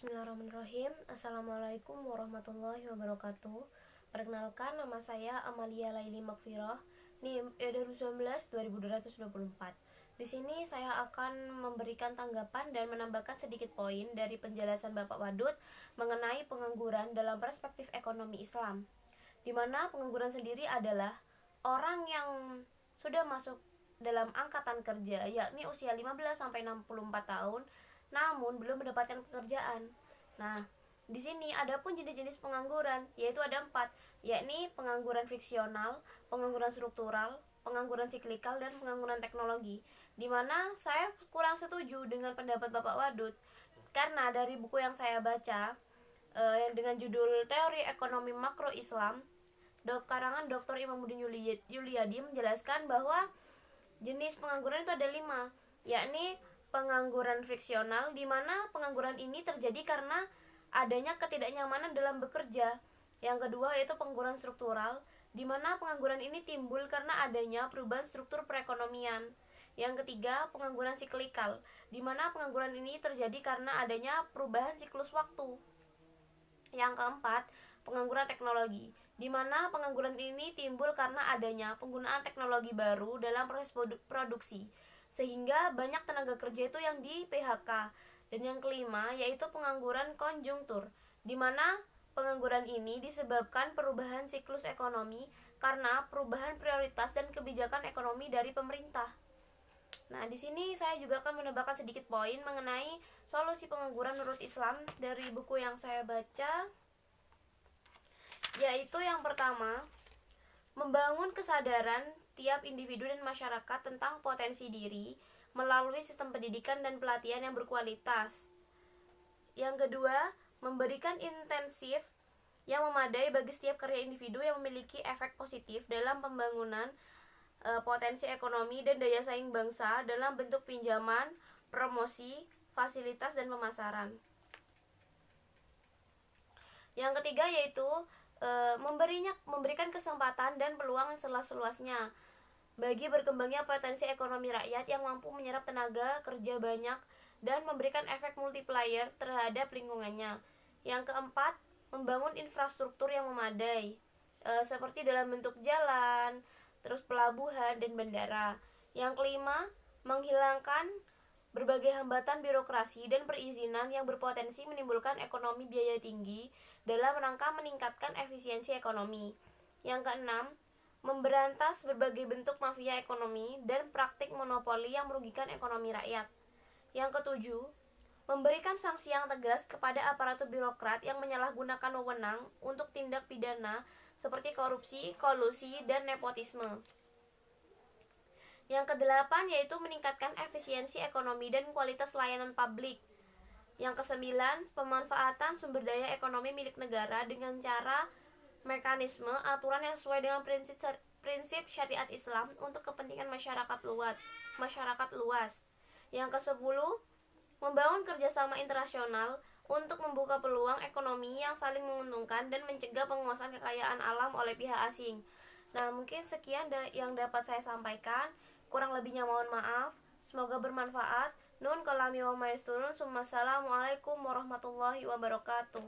Bismillahirrahmanirrahim. Assalamualaikum warahmatullahi wabarakatuh. Perkenalkan, nama saya Amalia Laili Makfirah, NIM E2019-2224. Di sini saya akan memberikan tanggapan dan menambahkan sedikit poin dari penjelasan Bapak Wadud mengenai pengangguran dalam perspektif ekonomi Islam, di mana pengangguran sendiri adalah orang yang sudah masuk dalam angkatan kerja, yakni usia 15-64 tahun, namun belum mendapatkan pekerjaan. Nah, di sini ada pun jenis-jenis pengangguran, yaitu ada 4, yakni pengangguran friksional, pengangguran struktural, pengangguran siklikal, dan pengangguran teknologi. Dimana saya kurang setuju dengan pendapat Bapak Wadud, karena dari buku yang saya baca dengan judul Teori Ekonomi Makro Islam, karangan Dr. Imamuddin Yuliadi menjelaskan bahwa jenis pengangguran itu ada 5, yakni pengangguran friksional, di mana pengangguran ini terjadi karena adanya ketidaknyamanan dalam bekerja. Yang kedua yaitu pengangguran struktural, di mana pengangguran ini timbul karena adanya perubahan struktur perekonomian. Yang ketiga, pengangguran siklikal, di mana pengangguran ini terjadi karena adanya perubahan siklus waktu. Yang keempat, pengangguran teknologi, di mana pengangguran ini timbul karena adanya penggunaan teknologi baru dalam proses produksi, sehingga banyak tenaga kerja itu yang di PHK. Dan yang kelima yaitu pengangguran konjungtur, di mana pengangguran ini disebabkan perubahan siklus ekonomi karena perubahan prioritas dan kebijakan ekonomi dari pemerintah. Nah, di sini saya juga akan menambahkan sedikit poin mengenai solusi pengangguran menurut Islam dari buku yang saya baca, yaitu yang pertama, membangun kesadaran tiap individu dan masyarakat tentang potensi diri melalui sistem pendidikan dan pelatihan yang berkualitas. Yang kedua, memberikan intensif yang memadai bagi setiap karya individu yang memiliki efek positif dalam pembangunan potensi ekonomi dan daya saing bangsa dalam bentuk pinjaman, promosi, fasilitas, dan pemasaran. Yang ketiga yaitu memberikan kesempatan dan peluang yang seluas-luasnya bagi berkembangnya potensi ekonomi rakyat yang mampu menyerap tenaga kerja banyak dan memberikan efek multiplier terhadap lingkungannya. Yang keempat, membangun infrastruktur yang memadai, seperti dalam bentuk jalan, terus pelabuhan dan bandara. Yang kelima, menghilangkan berbagai hambatan birokrasi dan perizinan yang berpotensi menimbulkan ekonomi biaya tinggi dalam rangka meningkatkan efisiensi ekonomi. Yang keenam, memberantas berbagai bentuk mafia ekonomi dan praktik monopoli yang merugikan ekonomi rakyat. Yang ketujuh, memberikan sanksi yang tegas kepada aparatur birokrat yang menyalahgunakan wewenang untuk tindak pidana seperti korupsi, kolusi, dan nepotisme. Yang kedelapan yaitu meningkatkan efisiensi ekonomi dan kualitas layanan publik. Yang kesembilan, pemanfaatan sumber daya ekonomi milik negara dengan cara mekanisme aturan yang sesuai dengan prinsip syariat Islam untuk kepentingan masyarakat luas. Yang kesepuluh, membangun kerjasama internasional untuk membuka peluang ekonomi yang saling menguntungkan dan mencegah penguasaan kekayaan alam oleh pihak asing. Nah, mungkin sekian yang dapat saya sampaikan. Kurang lebihnya mohon maaf. Semoga bermanfaat. Nun kalami wa maisturun. Assalamualaikum warahmatullahi wabarakatuh.